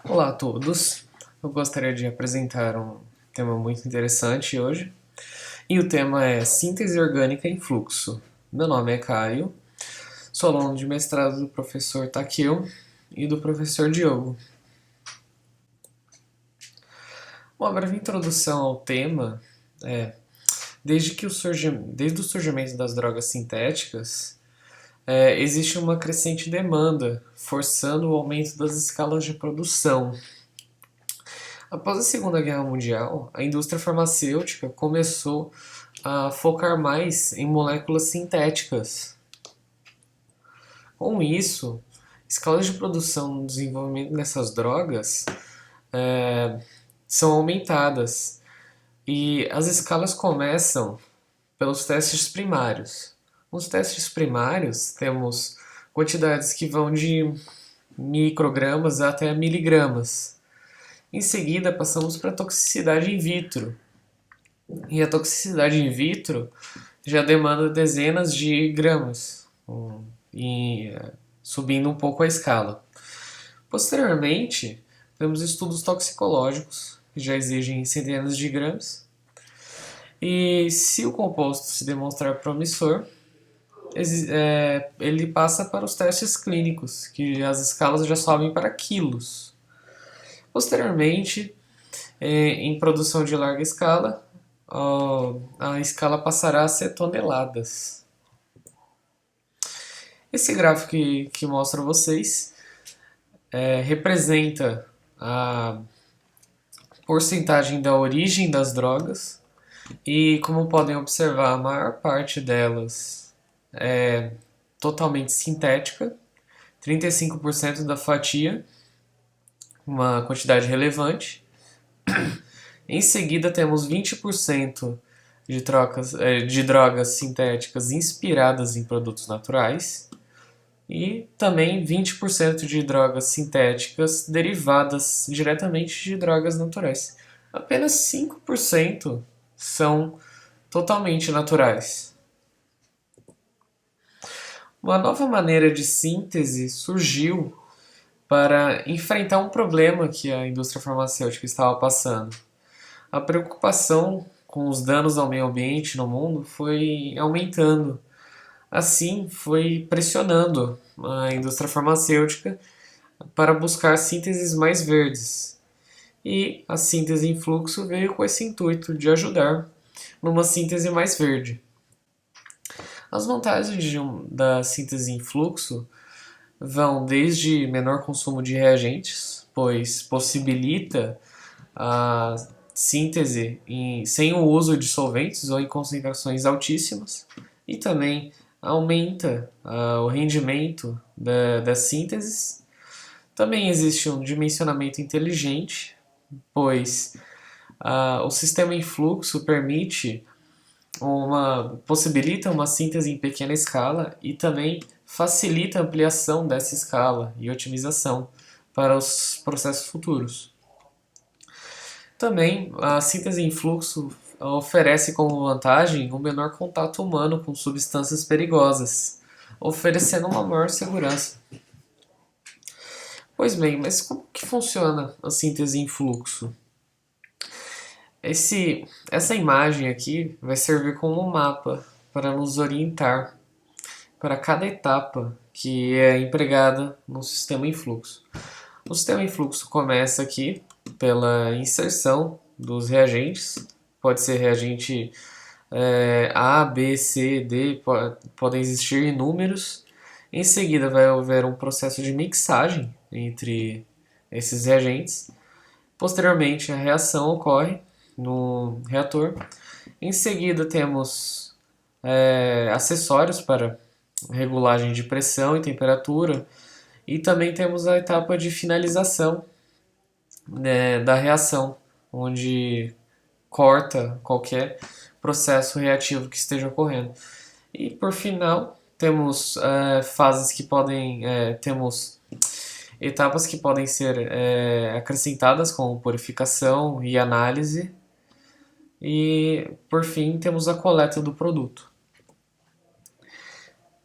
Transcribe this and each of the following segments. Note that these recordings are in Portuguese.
Olá a todos, eu gostaria de apresentar um tema muito interessante hoje, e o tema é síntese orgânica em fluxo. Meu nome é Caio, sou aluno de mestrado do professor Takeo e do professor Diogo. Uma breve introdução ao tema é, desde o surgimento das drogas sintéticas, existe uma crescente demanda, forçando o aumento das escalas de produção. Após a Segunda Guerra Mundial, a indústria farmacêutica começou a focar mais em moléculas sintéticas. Com isso, escalas de produção no desenvolvimento dessas drogas é, são aumentadas e as escalas começam pelos testes primários. Nos testes primários, temos quantidades que vão de microgramas até miligramas. Em seguida, passamos para a toxicidade in vitro. E a toxicidade in vitro já demanda dezenas de gramas, e subindo um pouco a escala. Posteriormente, temos estudos toxicológicos, que já exigem centenas de gramas. E se o composto se demonstrar promissor, ele passa para os testes clínicos, que as escalas já sobem para quilos. Posteriormente, em produção de larga escala, a escala passará a ser toneladas. Esse gráfico que mostra a vocês representa a porcentagem da origem das drogas e, como podem observar, a maior parte delas é totalmente sintética, 35% da fatia, uma quantidade relevante. Em seguida, temos 20% de drogas sintéticas inspiradas em produtos naturais e também 20% de drogas sintéticas derivadas diretamente de drogas naturais. Apenas 5% são totalmente naturais. Uma nova maneira de síntese surgiu para enfrentar um problema que a indústria farmacêutica estava passando. A preocupação com os danos ao meio ambiente no mundo foi aumentando. Assim, foi pressionando a indústria farmacêutica para buscar sínteses mais verdes. E a síntese em fluxo veio com esse intuito de ajudar numa síntese mais verde. As vantagens da síntese em fluxo vão desde menor consumo de reagentes, pois possibilita a síntese sem o uso de solventes ou em concentrações altíssimas, e também aumenta o rendimento das sínteses. Também existe um dimensionamento inteligente, pois o sistema em fluxo possibilita uma síntese em pequena escala e também facilita a ampliação dessa escala e otimização para os processos futuros. Também a síntese em fluxo oferece como vantagem um menor contato humano com substâncias perigosas, oferecendo uma maior segurança. Pois bem, mas como que funciona a síntese em fluxo? Essa imagem aqui vai servir como um mapa para nos orientar para cada etapa que é empregada no sistema em fluxo. O sistema em fluxo começa aqui pela inserção dos reagentes, pode ser reagente A, B, C, D, podem existir inúmeros. Em seguida vai haver um processo de mixagem entre esses reagentes. Posteriormente a reação ocorre no reator. Em seguida temos acessórios para regulagem de pressão e temperatura, e também temos a etapa de finalização, né, da reação, onde corta qualquer processo reativo que esteja ocorrendo. E por final temos temos etapas que podem ser acrescentadas, como purificação e análise. E, por fim, temos a coleta do produto.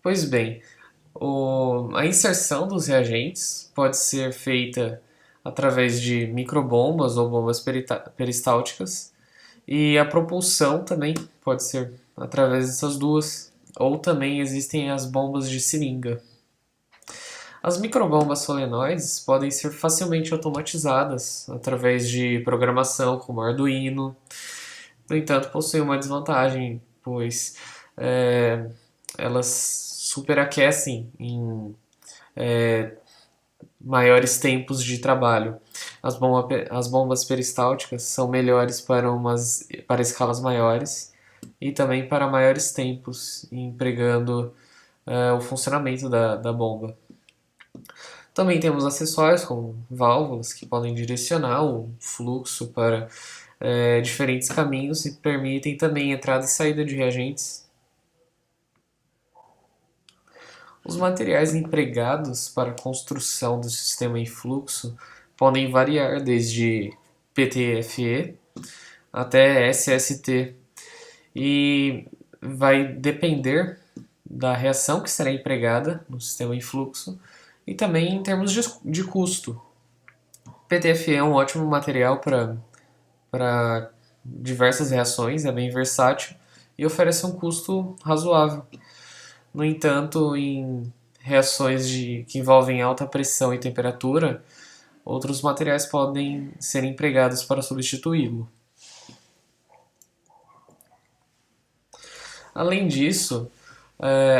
Pois bem, a inserção dos reagentes pode ser feita através de microbombas ou bombas peristálticas, e a propulsão também pode ser através dessas duas, ou também existem as bombas de seringa. As microbombas solenoides podem ser facilmente automatizadas através de programação como Arduino. No entanto, possuem uma desvantagem, pois é, elas superaquecem em maiores tempos de trabalho. As bombas peristálticas são melhores para escalas maiores e também para maiores tempos, empregando o funcionamento da bomba. Também temos acessórios como válvulas que podem direcionar o fluxo para diferentes caminhos e permitem também entrada e saída de reagentes. Os materiais empregados para a construção do sistema em fluxo podem variar desde PTFE até SST e vai depender da reação que será empregada no sistema em fluxo e também em termos de custo. PTFE é um ótimo material para diversas reações, é bem versátil e oferece um custo razoável. No entanto, em reações que envolvem alta pressão e temperatura, outros materiais podem ser empregados para substituí-lo. Além disso,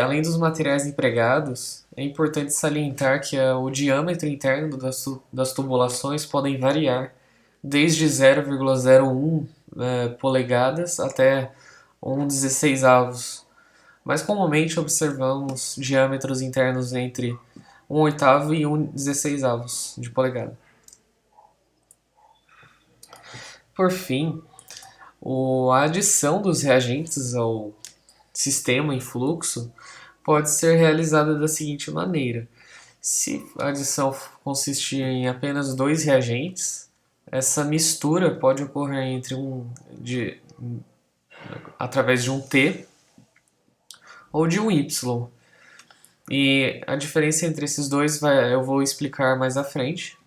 além dos materiais empregados, é importante salientar que o diâmetro interno das tubulações podem variar desde 0,01 polegadas até 1,16 avos, mas comumente observamos diâmetros internos entre 1/8 e 1,16 avos de polegada. Por fim, a adição dos reagentes ao sistema em fluxo pode ser realizada da seguinte maneira. Se a adição consistir em apenas 2 reagentes, essa mistura pode ocorrer através de um T ou de um Y. E a diferença entre esses dois eu vou explicar mais à frente,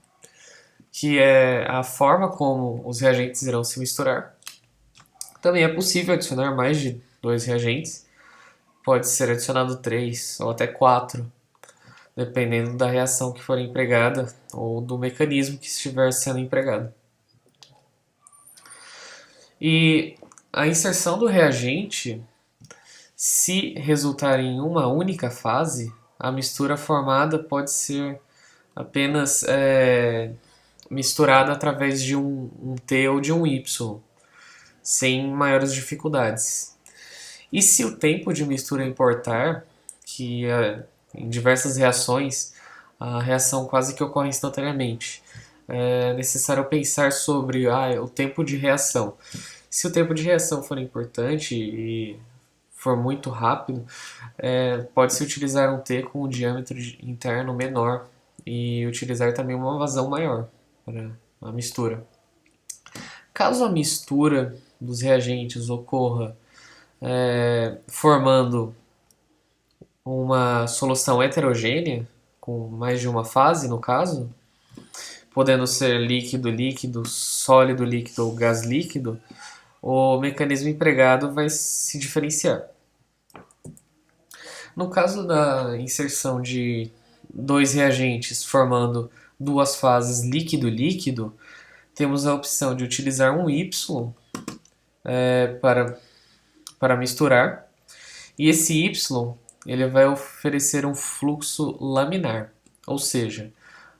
que é a forma como os reagentes irão se misturar. Também é possível adicionar mais de 2 reagentes, pode ser adicionado 3 ou até 4, dependendo da reação que for empregada ou do mecanismo que estiver sendo empregado. E a inserção do reagente, se resultar em uma única fase, a mistura formada pode ser apenas misturada através de um T ou de um Y, sem maiores dificuldades. E se o tempo de mistura importar, que em diversas reações a reação quase que ocorre instantaneamente, é necessário pensar sobre o tempo de reação. Se o tempo de reação for importante e for muito rápido, pode-se utilizar um T com um diâmetro interno menor e utilizar também uma vazão maior para a mistura. Caso a mistura dos reagentes ocorra formando uma solução heterogênea, com mais de uma fase no caso, podendo ser líquido-líquido, sólido-líquido ou gás-líquido, o mecanismo empregado vai se diferenciar. No caso da inserção de 2 reagentes formando 2 fases líquido-líquido, temos a opção de utilizar um Y para misturar, e esse Y ele vai oferecer um fluxo laminar, ou seja,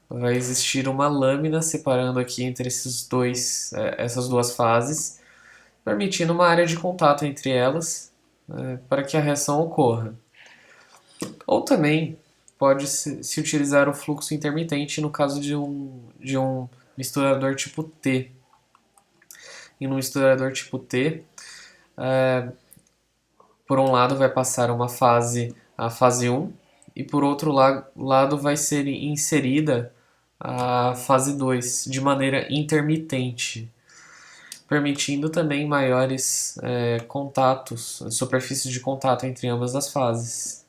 vai existir uma lâmina separando aqui entre essas duas fases, permitindo uma área de contato entre elas para que a reação ocorra. Ou também pode-se utilizar o fluxo intermitente no caso de um misturador tipo T. E no misturador tipo T, por um lado vai passar a fase 1, e por outro lado vai ser inserida a fase 2 de maneira intermitente, permitindo também maiores contatos, superfícies de contato entre ambas as fases.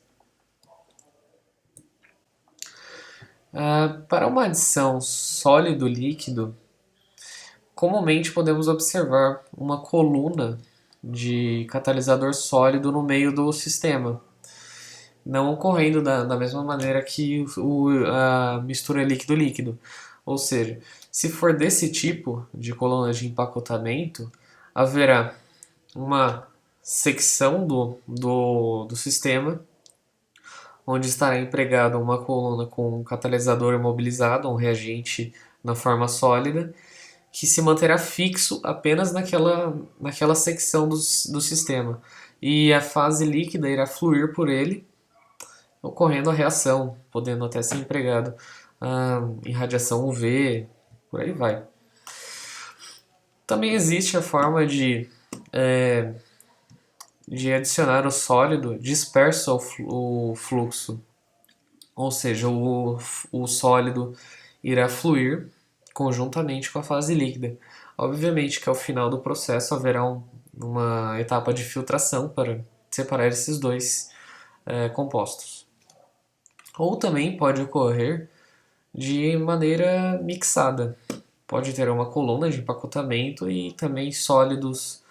Para uma adição sólido-líquido, comumente podemos observar uma coluna de catalisador sólido no meio do sistema, não ocorrendo da mesma maneira que a mistura líquido-líquido. Ou seja, se for desse tipo de coluna de empacotamento, haverá uma secção do sistema, onde estará empregada uma coluna com um catalisador imobilizado, um reagente na forma sólida, que se manterá fixo apenas naquela secção do sistema. E a fase líquida irá fluir por ele, ocorrendo a reação, podendo até ser empregado em radiação UV, por aí vai. Também existe a forma de adicionar o sólido disperso ao fluxo, ou seja, o sólido irá fluir conjuntamente com a fase líquida. Obviamente que ao final do processo haverá uma etapa de filtração para separar esses dois compostos. Ou também pode ocorrer de maneira mixada. Pode ter uma coluna de empacotamento e também sólidos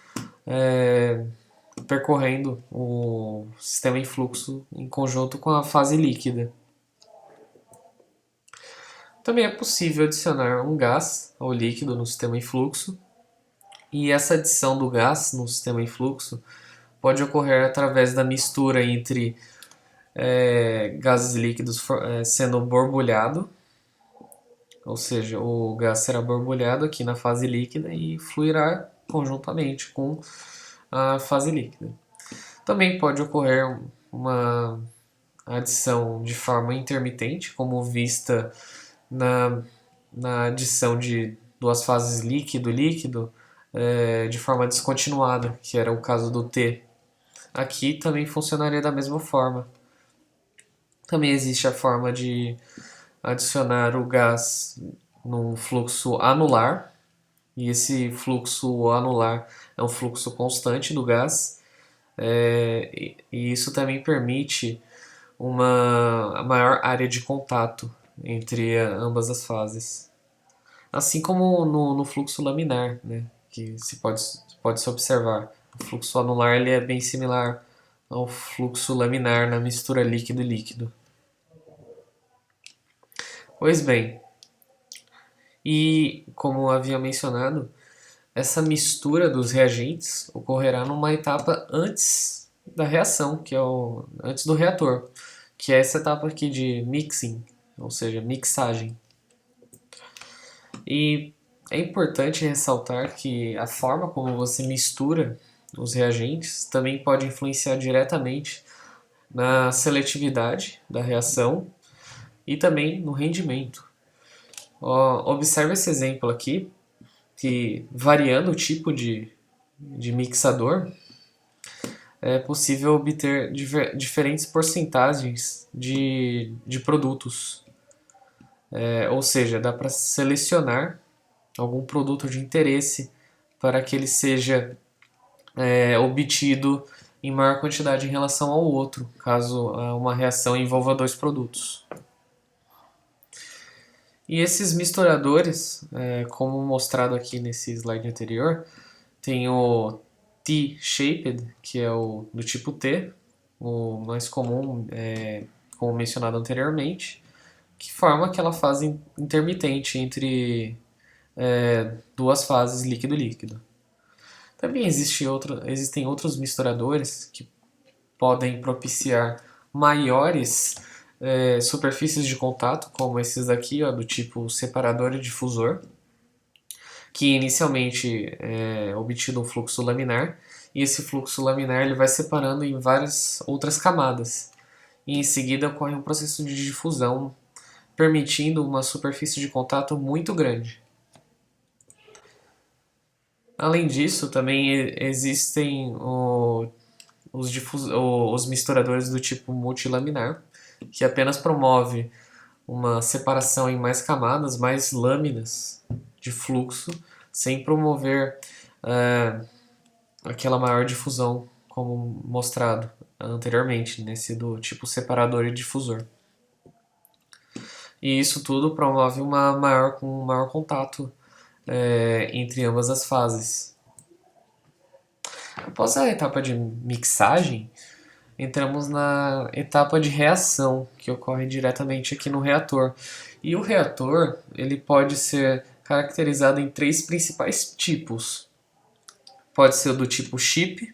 percorrendo o sistema em fluxo em conjunto com a fase líquida. Também é possível adicionar um gás ao líquido no sistema em fluxo, e essa adição do gás no sistema em fluxo pode ocorrer através da mistura entre gases líquidos sendo borbulhado, ou seja, o gás será borbulhado aqui na fase líquida e fluirá conjuntamente com a fase líquida. Também pode ocorrer uma adição de forma intermitente, como vista na adição de duas fases líquido-líquido de forma descontinuada, que era o caso do T. Aqui também funcionaria da mesma forma. Também existe a forma de adicionar o gás num fluxo anular, e esse fluxo anular é um fluxo constante do gás, e isso também permite uma maior área de contato entre ambas as fases. Assim como no fluxo laminar, né, que pode se observar. O fluxo anular ele é bem similar ao fluxo laminar na mistura líquido-líquido. Pois bem, e como havia mencionado, essa mistura dos reagentes ocorrerá numa etapa antes da reação, que é antes do reator, que é essa etapa aqui de mixing, ou seja, mixagem. E é importante ressaltar que a forma como você mistura os reagentes também pode influenciar diretamente na seletividade da reação e também no rendimento. Observe esse exemplo aqui, que variando o tipo de mixador, é possível obter diferentes porcentagens de produtos. Ou seja, dá para selecionar algum produto de interesse para que ele seja obtido em maior quantidade em relação ao outro, caso uma reação envolva dois produtos. E esses misturadores, como mostrado aqui nesse slide anterior, tem o T-shaped, que é o do tipo T, o mais comum, como mencionado anteriormente, que forma aquela fase intermitente entre duas fases líquido-líquido. Também existem outros misturadores que podem propiciar maiores superfícies de contato, como esses aqui, do tipo separador e difusor, que inicialmente é obtido um fluxo laminar, e esse fluxo laminar ele vai separando em várias outras camadas, e em seguida ocorre um processo de difusão, permitindo uma superfície de contato muito grande. Além disso, também existem os misturadores do tipo multilaminar, que apenas promove uma separação em mais camadas, mais lâminas de fluxo, sem promover aquela maior difusão, como mostrado anteriormente, nesse do tipo separador e difusor. e isso tudo promove um maior contato entre ambas as fases. Após a etapa de mixagem, entramos na etapa de reação, que ocorre diretamente aqui no reator. E o reator ele pode ser caracterizado em três principais tipos. Pode ser do tipo chip,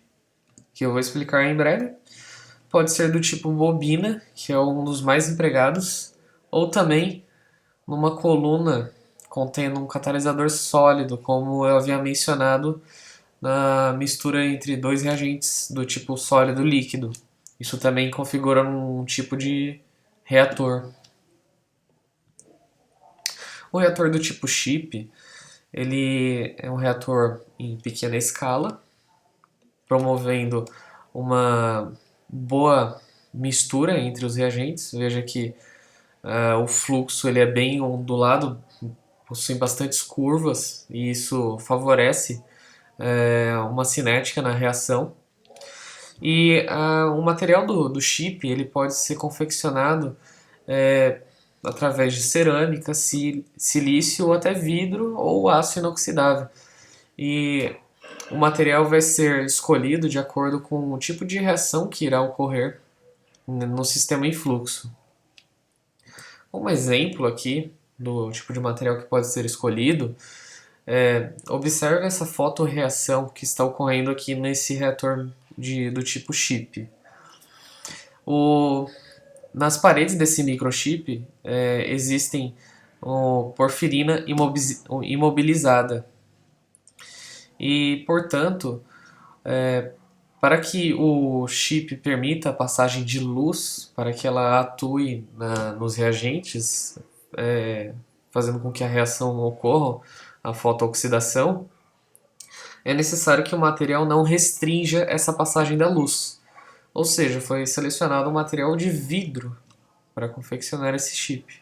que eu vou explicar em breve. Pode ser do tipo bobina, que é um dos mais empregados. Ou também numa coluna contendo um catalisador sólido, como eu havia mencionado na mistura entre dois reagentes do tipo sólido líquido. Isso também configura um tipo de reator. O reator do tipo chip, ele é um reator em pequena escala, promovendo uma boa mistura entre os reagentes. Veja que o fluxo ele é bem ondulado, possui bastantes curvas e isso favorece uma cinética na reação. E o material do chip ele pode ser confeccionado através de cerâmica, silício ou até vidro ou aço inoxidável. E o material vai ser escolhido de acordo com o tipo de reação que irá ocorrer no sistema em fluxo. Um exemplo aqui do tipo de material que pode ser escolhido observe essa fotorreação que está ocorrendo aqui nesse reator do tipo chip. Nas paredes desse microchip existem porfirina imobilizada e, portanto, para que o chip permita a passagem de luz, para que ela atue nos reagentes, fazendo com que a reação ocorra, a fotooxidação, é necessário que o material não restrinja essa passagem da luz. Ou seja, foi selecionado um material de vidro para confeccionar esse chip.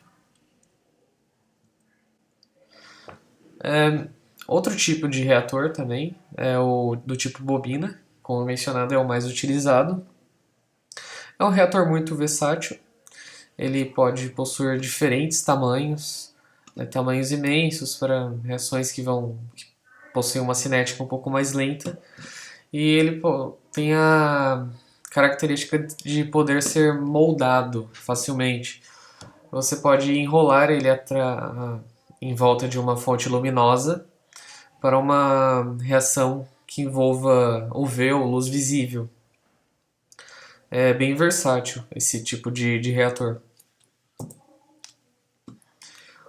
Outro tipo de reator também é o do tipo bobina, como mencionado é o mais utilizado. É um reator muito versátil, ele pode possuir diferentes tamanhos, tamanhos imensos para reações que possuem uma cinética um pouco mais lenta, e ele tem a característica de poder ser moldado facilmente. Você pode enrolar ele em volta de uma fonte luminosa para uma reação que envolva UV ou luz visível. É bem versátil esse tipo de reator.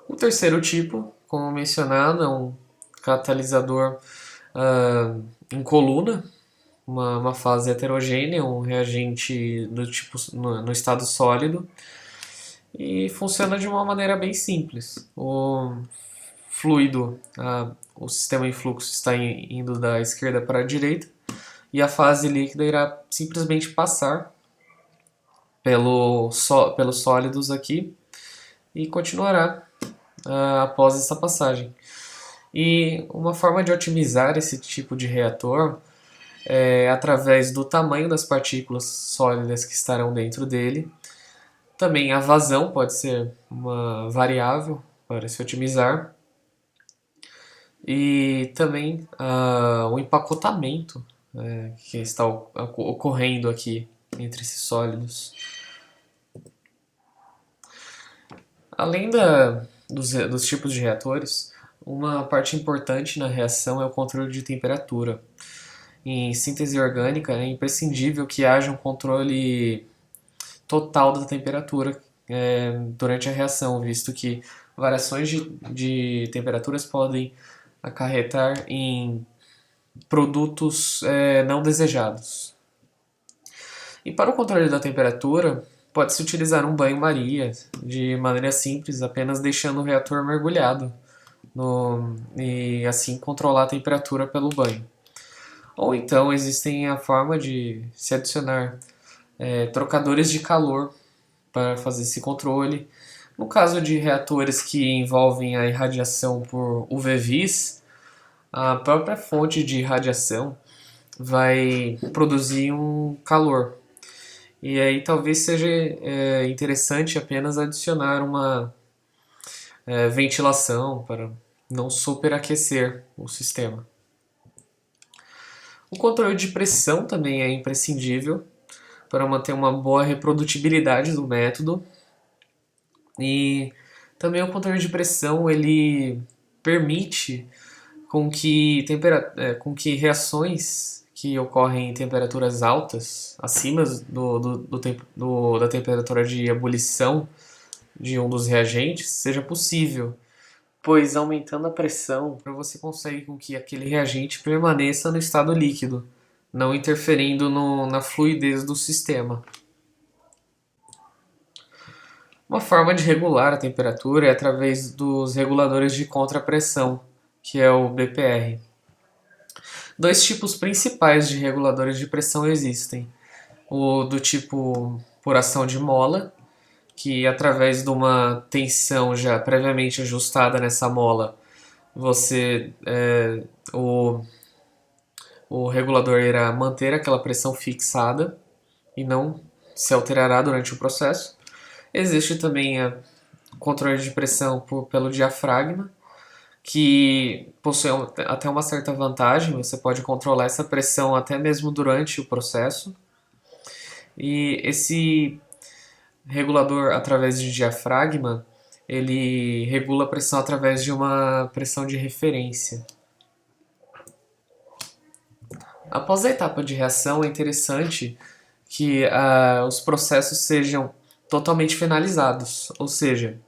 O terceiro tipo, como mencionado, é um catalisador em coluna, uma fase heterogênea, um reagente do tipo no estado sólido, e funciona de uma maneira bem simples. O fluido, o sistema em fluxo está indo da esquerda para a direita e a fase líquida irá simplesmente passar pelos sólidos aqui e continuará após essa passagem. E uma forma de otimizar esse tipo de reator é através do tamanho das partículas sólidas que estarão dentro dele. Também a vazão pode ser uma variável para se otimizar. E também o empacotamento que está ocorrendo aqui entre esses sólidos. Além dos tipos de reatores, uma parte importante na reação é o controle de temperatura. Em síntese orgânica, é imprescindível que haja um controle total da temperatura durante a reação, visto que variações de temperaturas podem acarretar em produtos não desejados. E para o controle da temperatura, pode-se utilizar um banho-maria de maneira simples, apenas deixando o reator mergulhado e assim controlar a temperatura pelo banho. Ou então existem a forma de se adicionar trocadores de calor para fazer esse controle. No caso de reatores que envolvem a irradiação por UV-Vis, a própria fonte de radiação vai produzir um calor. E aí talvez seja interessante apenas adicionar ventilação para não superaquecer o sistema. O controle de pressão também é imprescindível para manter uma boa reprodutibilidade do método. E também o controle de pressão ele permite com que reações que ocorrem em temperaturas altas, acima da temperatura de ebulição de um dos reagentes, seja possível, pois aumentando a pressão, você consegue com que aquele reagente permaneça no estado líquido, não interferindo na fluidez do sistema. Uma forma de regular a temperatura é através dos reguladores de contrapressão, que é o BPR. Dois tipos principais de reguladores de pressão existem. O do tipo por ação de mola, que através de uma tensão já previamente ajustada nessa mola, você o regulador irá manter aquela pressão fixada e não se alterará durante o processo. Existe também o controle de pressão pelo diafragma, que possui até uma certa vantagem, você pode controlar essa pressão até mesmo durante o processo. E esse regulador através de diafragma, ele regula a pressão através de uma pressão de referência. Após a etapa de reação, é interessante que os processos sejam totalmente finalizados, ou seja,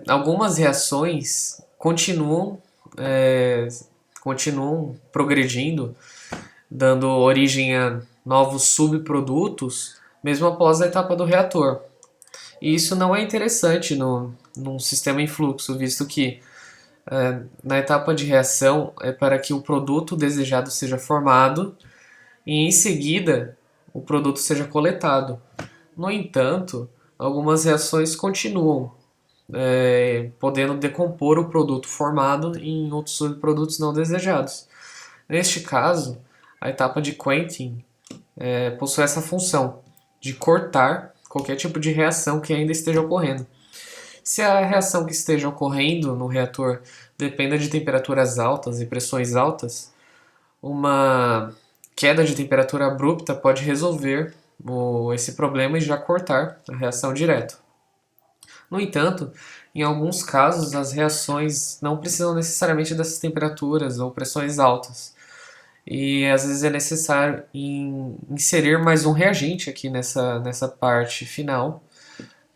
algumas reações continuam progredindo, dando origem a novos subprodutos, mesmo após a etapa do reator. E isso não é interessante num sistema em fluxo, visto que na etapa de reação é para que o produto desejado seja formado e em seguida o produto seja coletado. No entanto, algumas reações continuam, podendo decompor o produto formado em outros subprodutos não desejados. Neste caso, a etapa de quenching possui essa função de cortar qualquer tipo de reação que ainda esteja ocorrendo. Se a reação que esteja ocorrendo no reator dependa de temperaturas altas e pressões altas, uma queda de temperatura abrupta pode resolver esse problema e já cortar a reação direto. No entanto, em alguns casos, as reações não precisam necessariamente dessas temperaturas ou pressões altas. E às vezes é necessário inserir mais um reagente aqui nessa parte final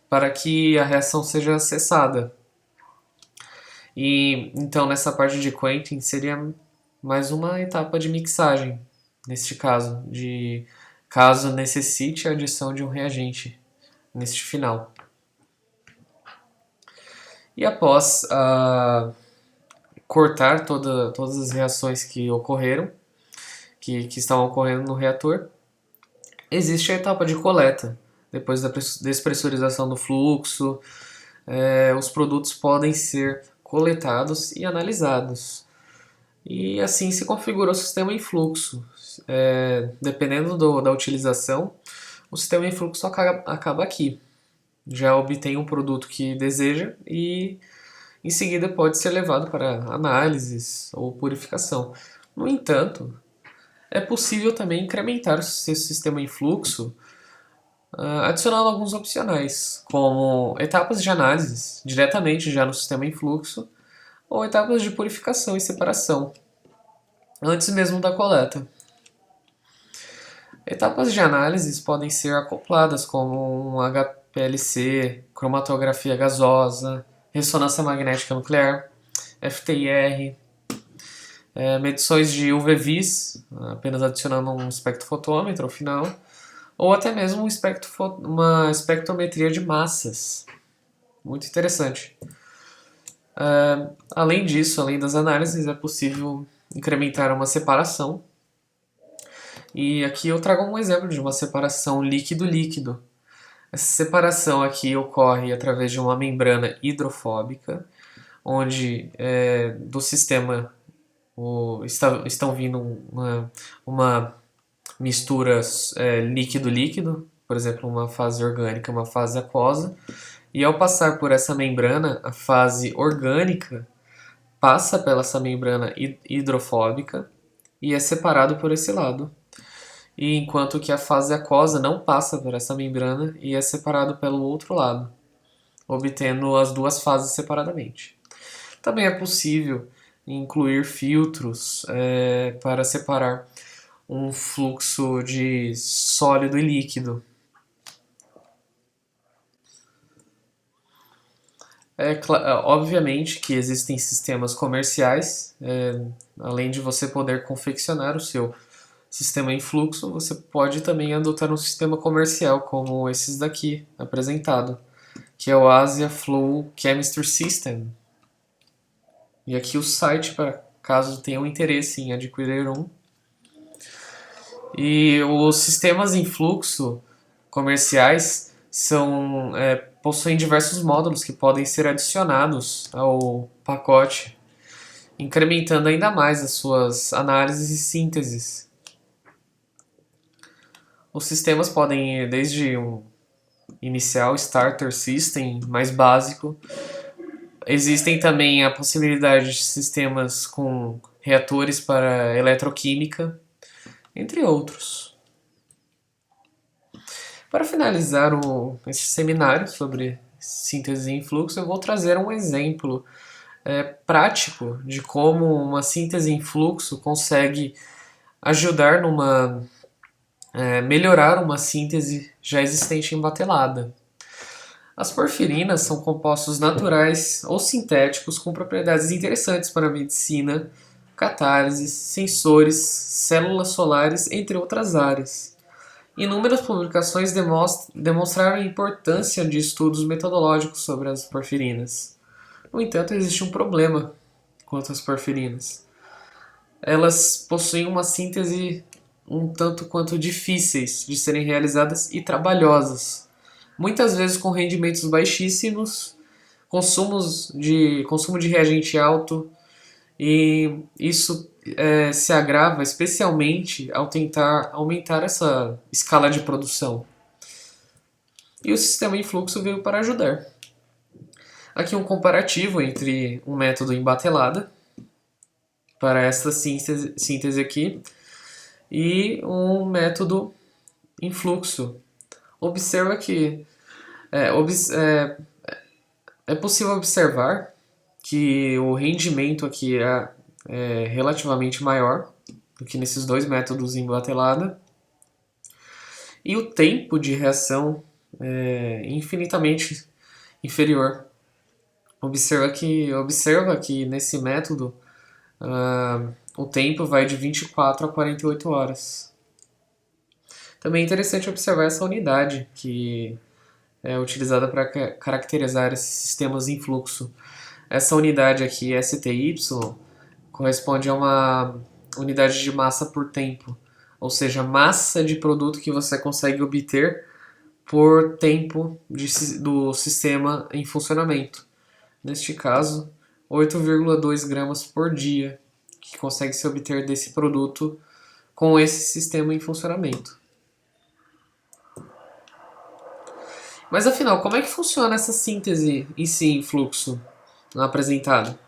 para que a reação seja cessada. E então nessa parte de quenching seria mais uma etapa de mixagem, neste caso, caso necessite a adição de um reagente neste final. E após cortar todas as reações que ocorreram, que estavam ocorrendo no reator, existe a etapa de coleta. Depois da despressurização do fluxo, os produtos podem ser coletados e analisados. E assim se configura o sistema em fluxo. Dependendo da utilização, o sistema em fluxo acaba aqui. Já obtém um produto que deseja e em seguida pode ser levado para análises ou purificação. No entanto, é possível também incrementar esse sistema em fluxo adicionando alguns opcionais, como etapas de análise diretamente já no sistema em fluxo ou etapas de purificação e separação, antes mesmo da coleta. Etapas de análise podem ser acopladas como um HPLC, cromatografia gasosa, ressonância magnética nuclear, FTIR, medições de UV-Vis, apenas adicionando um espectrofotômetro ao final, ou até mesmo uma espectrometria de massas. Muito interessante. Além disso, além das análises, é possível incrementar uma separação. E aqui eu trago um exemplo de uma separação líquido-líquido. Essa separação aqui ocorre através de uma membrana hidrofóbica, onde do sistema estão vindo uma mistura líquido-líquido, por exemplo, uma fase orgânica e uma fase aquosa, E ao passar por essa membrana, a fase orgânica passa pela essa membrana hidrofóbica e é separado por esse lado. E enquanto que a fase aquosa não passa por essa membrana e é separado pelo outro lado, obtendo as duas fases separadamente. Também é possível incluir filtros para separar um fluxo de sólido e líquido. Obviamente que existem sistemas comerciais, além de você poder confeccionar o seu sistema em fluxo, você pode também adotar um sistema comercial como esses daqui apresentado, que é o Asia Flow Chemistry System. E aqui o site para caso tenham interesse em adquirir um. E os sistemas em fluxo comerciais possuem diversos módulos que podem ser adicionados ao pacote, incrementando ainda mais as suas análises e sínteses. Os sistemas podem ir desde um inicial starter system mais básico. Existem também a possibilidade de sistemas com reatores para eletroquímica, entre outros. Para finalizar esse seminário sobre síntese em fluxo, eu vou trazer um exemplo prático de como uma síntese em fluxo consegue ajudar melhorar uma síntese já existente em batelada. As porfirinas são compostos naturais ou sintéticos com propriedades interessantes para a medicina, catálise, sensores, células solares, entre outras áreas. Inúmeras publicações demonstraram a importância de estudos metodológicos sobre as porfirinas. No entanto, existe um problema quanto às porfirinas. Elas possuem uma síntese um tanto quanto difíceis de serem realizadas e trabalhosas, muitas vezes com rendimentos baixíssimos, consumo de reagente alto, e isso se agrava especialmente ao tentar aumentar essa escala de produção. E o sistema em fluxo veio para ajudar. Aqui um comparativo entre um método em batelada, para esta síntese aqui, e um método em fluxo. Observa que é possível observar que o rendimento aqui é relativamente maior do que nesses dois métodos em batelada, e o tempo de reação é infinitamente inferior. Observa que nesse método o tempo vai de 24 a 48 horas. Também é interessante observar essa unidade que é utilizada para caracterizar esses sistemas em fluxo. Essa unidade aqui, STY, corresponde a uma unidade de massa por tempo, ou seja, massa de produto que você consegue obter por tempo do sistema em funcionamento. Neste caso, 8,2 gramas por dia, que consegue se obter desse produto com esse sistema em funcionamento. Mas afinal, como é que funciona essa síntese em si em fluxo apresentado?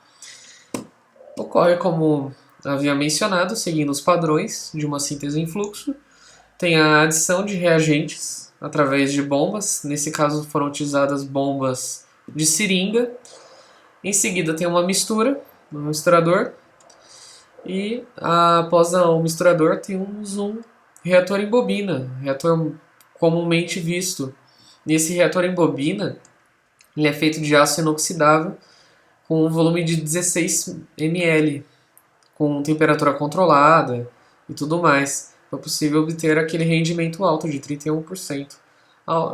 Ocorre como havia mencionado, seguindo os padrões de uma síntese em fluxo. Tem a adição de reagentes através de bombas, nesse caso foram utilizadas bombas de seringa. Em seguida tem uma mistura, um misturador, e após o misturador temos um reator em bobina, reator comumente visto. Nesse reator em bobina, ele é feito de aço inoxidável com um volume de 16 ml, com temperatura controlada e tudo mais. É possível obter aquele rendimento alto de 31%,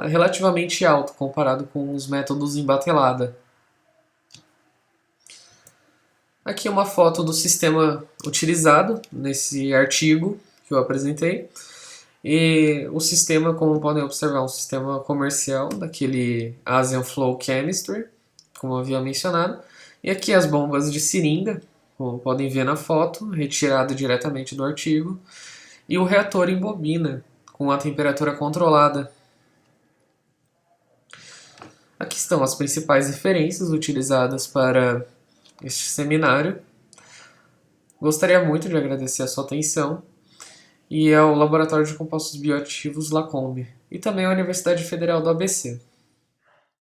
relativamente alto comparado com os métodos em batelada. Aqui é uma foto do sistema utilizado nesse artigo que eu apresentei. E o sistema, como podem observar, é um sistema comercial daquele Asian Flow Chemistry, como eu havia mencionado. E aqui as bombas de seringa, como podem ver na foto, retirado diretamente do artigo. E o reator em bobina, com a temperatura controlada. Aqui estão as principais referências utilizadas para este seminário. Gostaria muito de agradecer a sua atenção e ao Laboratório de Compostos Bioativos Lacombe e também à Universidade Federal do ABC.